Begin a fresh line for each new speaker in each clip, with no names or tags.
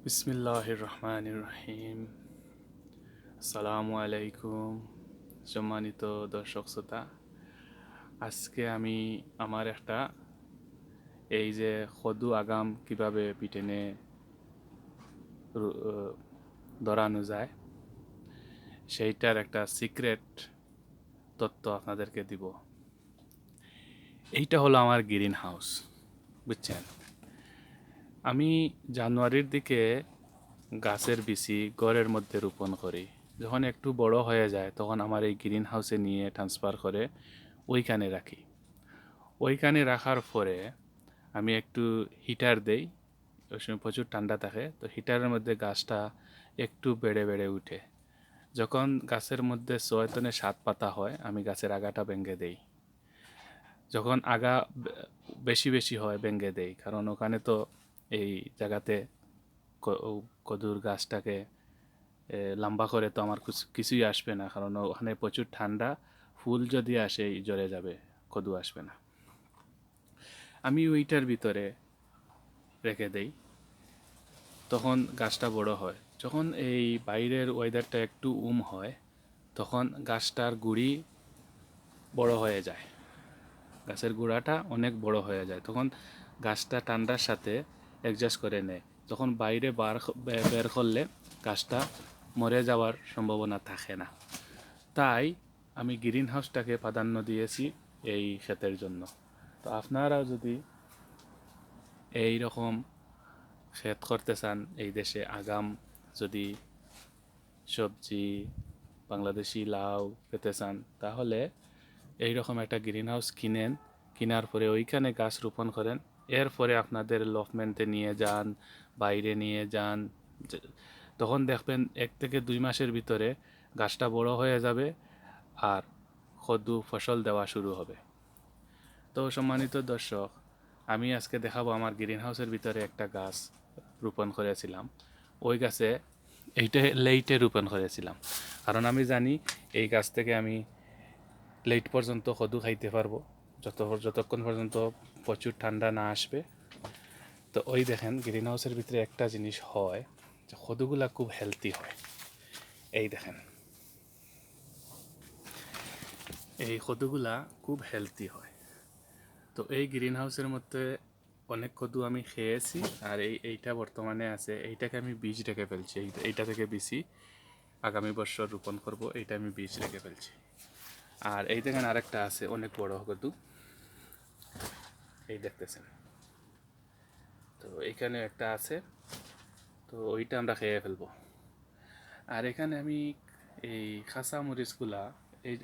বিসমিল্লাহির রহমানির রহিম। আসসালামু আলাইকুম। সম্মানিত দর্শক শ্রোতা, আজকে আমি আমার একটা এই যে খদু আগাম কিভাবে পিটেনে ধরানো যায় সেইটার একটা সিক্রেট তথ্য আপনাদেরকে দিব। এইটা হলো আমার গ্রিন হাউস, বুঝছেন? আমি জানুয়ারির দিকে গাছের বিচি ঘরের মধ্যে রোপণ করি। যখন একটু বড় হয়ে যায় তখন আমার এই গ্রিন হাউসে নিয়ে ট্রান্সফার করে ওইখানে রাখি। ওইখানে রাখার পরে আমি একটু হিটার দেই। ওই সময় প্রচুর ঠান্ডা থাকে, তো হিটারের মধ্যে গাছটা একটু বেড়ে বেড়ে উঠে। যখন গাছের মধ্যে 6 থেকে 7 পাতা হয় আমি গাছের আগাটা ভেঙে দেই। যখন আগা বেশি বেশি হয় ভেঙে দেই, কারণ ওখানে তো এই জায়গাতে কদুর গাছটাকে লম্বা করে তো আমার কিছুই আসবে না, কারণ ওখানে প্রচুর ঠান্ডা। ফুল যদি আসে জ্বরে যাবে, কদু আসবে না। আমি ওইটার ভিতরে রেখে দেই, তখন গাছটা বড় হয়। যখন এই বাইরের ওয়েদারটা একটু হয় তখন গাছটার গুঁড়ি বড় হয়ে যায়, গাছের গোড়াটা অনেক বড় হয়ে যায়। তখন গাছটা ঠান্ডার সাথে অ্যাডজাস্ট করে নেয়। তখন বাইরে বের করলে গাছটা মরে যাওয়ার সম্ভাবনা থাকে না। তাই আমি গ্রিন হাউসটাকে প্রাধান্য দিয়েছি এই ক্ষেতের জন্য। তো আপনারাও যদি এই রকম ক্ষেত করতে চান এই দেশে, আগাম যদি সবজি বাংলাদেশি লাউ পেতে চান, তাহলে এইরকম একটা গ্রিন হাউস কিনেন। কেনার পরে ওইখানে গাছ রোপণ করেন। এরপরে আপনাদের লফমেন্টে নিয়ে যান, বাইরে নিয়ে যান। তখন দেখবেন 1 থেকে 2 মাসের ভিতরে গাছটা বড় হয়ে যাবে আর কদু ফসল দেওয়া শুরু হবে। তো সম্মানিত দর্শক, আমি আজকে দেখাবো আমার গ্রিন হাউসের ভিতরে একটা গাছ রোপণ করেছিলাম। ওই গাছে এইটা লেইটে রোপণ করেছিলাম, কারণ আমি জানি এই গাছ থেকে আমি লেট পর্যন্ত কদু খাইতে পারবো, যতক্ষণ পর্যন্ত প্রচুর ঠান্ডা না আসবে। তো ওই দেখেন গ্রিন হাউসের ভিতরে একটা জিনিস হয় যে কদুগুলা খুব হেলদি হয়। এই দেখেন, এই কদুগুলা খুব হেলদি হয়। তো এই গ্রিন হাউসের মধ্যে অনেক কদু আমি খেয়েছি। আর এইটা বর্তমানে আছে, এইটাকে আমি বীজ রেখে ফেলছি। এইটা থেকে বিচি আগামী বছর রোপণ করব, এইটা আমি বীজ রেখে ফেলছি। আর এই দেখেন আরেকটা আছে অনেক বড় কদু, এই দেখতেছেন। তো এইখানে একটা আছে, তো ওইটা আমরা খেয়ে ফেলবো। আর এখানে আমি এই কাঁচামরিচগুলা,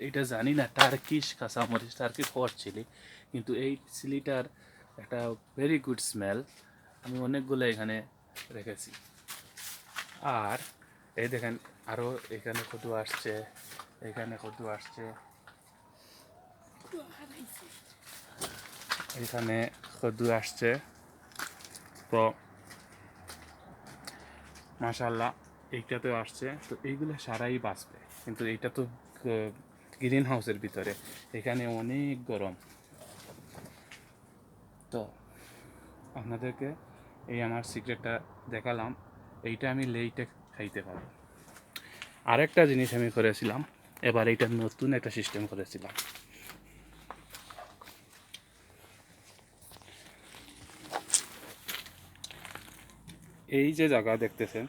এইটা জানি না টার্কিশ কাঁচামরিচ, টার্কিশ হট চিলি, কিন্তু এই চিলিটার একটা ভেরি গুড স্মেল। আমি অনেকগুলো এখানে রেখেছি। আর এই দেখেন আরও এখানে কদু আসছে, এখানে কদু আসছে, এখানে কদু আসছে। তো মাশাল্লাহ এইটাতেও আসছে। তো এইগুলো সারাই বাঁচবে, কিন্তু এইটা তো গ্রিন হাউসের ভিতরে, এখানে অনেক গরম। তো আপনাদেরকে এই আমার সিক্রেটটা দেখালাম, এইটা আমি লেইটে খাইতে পারি। আরেকটা জিনিস আমি করেছিলাম, এবার এইটা নতুন একটা সিস্টেম করেছিলাম। এই যে জায়গা দেখতেছেন,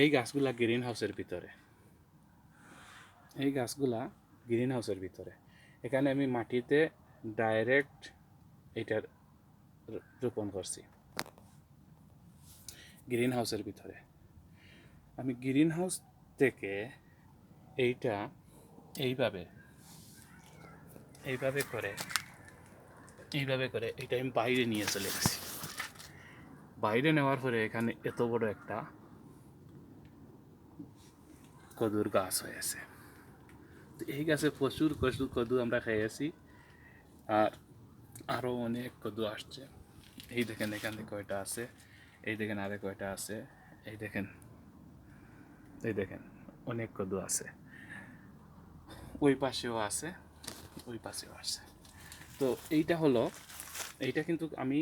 এই গাছগুলা গ্রিন হাউসের ভিতরে, এই গাছগুলা গ্রিন হাউসের ভিতরে। এখানে আমি মাটিতে ডাইরেক্ট এইটার রোপণ করছি গ্রিন হাউসের ভিতরে। আমি গ্রিন হাউস থেকে এইটা এইভাবে এইভাবে করে এইভাবে করে এইটা আমি বাইরে নিয়ে চলে গেছি। বাইরে নেওয়ার পরে এখানে এত বড় একটা কদুর গাছ হয়েছে। তো এই গাছে প্রচুর কদু আমরা খেয়েছি। আর আরও অনেক কদু আসছে। এই দেখেন এখানে কয়টা আছে, এই দেখেন আরে কয়টা আছে, এই দেখেন, এই দেখেন অনেক কদু আছে। ওই পাশেও আছে, ওই পাশেও আছে। তো এইটা হলো, এইটা কিন্তু আমি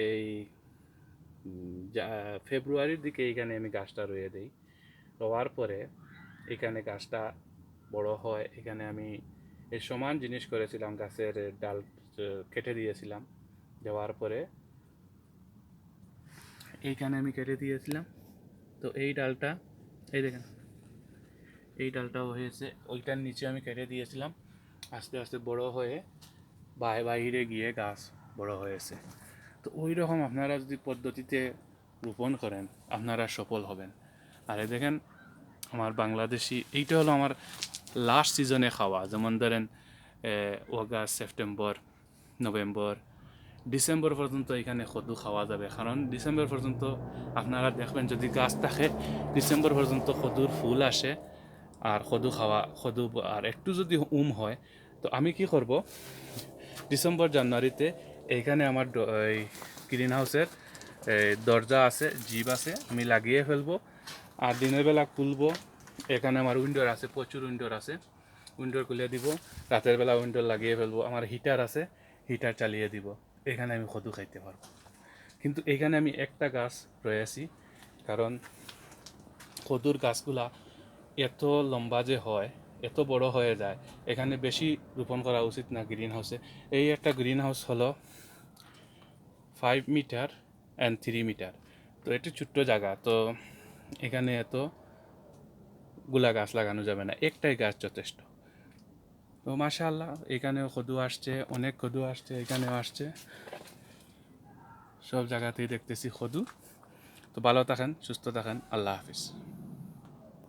এই ফেব্রুয়ারির দিকে এইখানে আমি গাছটা রুয়ে দিই। রোয়ার পরে এখানে গাছটা বড় হয়। এখানে আমি এই সমান জিনিস করেছিলাম, গাছের ডাল কেটে দিয়েছিলাম। দেওয়ার পরে এইখানে আমি কেটে দিয়েছিলাম। তো এই ডালটা, এই দেখেন, এই ডালটাও হয়েছে, ওইটার নিচে আমি কেটে দিয়েছিলাম। আস্তে আস্তে বড় হয়ে বাইরে গিয়ে গাছ বড় হয়েছে। তো ওই রকম আপনারা যদি পদ্ধতিতে রোপণ করেন, আপনারা সফল হবেন। আর এই দেখেন আমার বাংলাদেশি, এইটা হলো আমার লাস্ট সিজনে খাওয়া। যেমন ধরেন অগাস্ট, সেপ্টেম্বর, নভেম্বর, ডিসেম্বর পর্যন্ত এখানে কদু খাওয়া যাবে। কারণ ডিসেম্বর পর্যন্ত আপনারা দেখবেন যদি গাছ থাকে, ডিসেম্বর পর্যন্ত কদুর ফুল আসে। আর কদু আর একটু যদি হয়, তো আমি কি করব, ডিসেম্বর জানুয়ারিতে এইখানে আমার এই গ্রিন হাউসের দরজা আছে, জিপ আছে, আমি লাগিয়ে ফেলবো। আর দিনের বেলা খুলবো। এখানে আমার উইন্ডোর আছে, প্রচুর উইন্ডোর আছে, উইন্ডোর খুলে দিব। রাতের বেলা উইন্ডোর লাগিয়ে ফেলবো। আমার হিটার আছে, হিটার চালিয়ে দিব। এখানে আমি কদু খাইতে পারবো। কিন্তু এখানে আমি একটা গাছ রয়েছি, কারণ কদুর গাছগুলা এত লম্বা যে হয়, এত বড় হয়ে যায়, এখানে বেশি রোপণ করা উচিত না গ্রিন হাউসে। এই একটা গ্রিন হাউস হলো 5 মিটার অ্যান্ড 3 মিটার। তো এটা ছোট্ট জায়গা, তো এখানে এতগুলা গাছ লাগানো যাবে না, একটাই গাছ যথেষ্ট। তো মাশাআল্লাহ, এখানেও কদু আসছে, অনেক কদু আসছে, এখানেও আসছে, সব জায়গাতেই দেখতেছি কদু। তো ভালো থাকেন, সুস্থ থাকেন, আল্লাহ হাফিজ।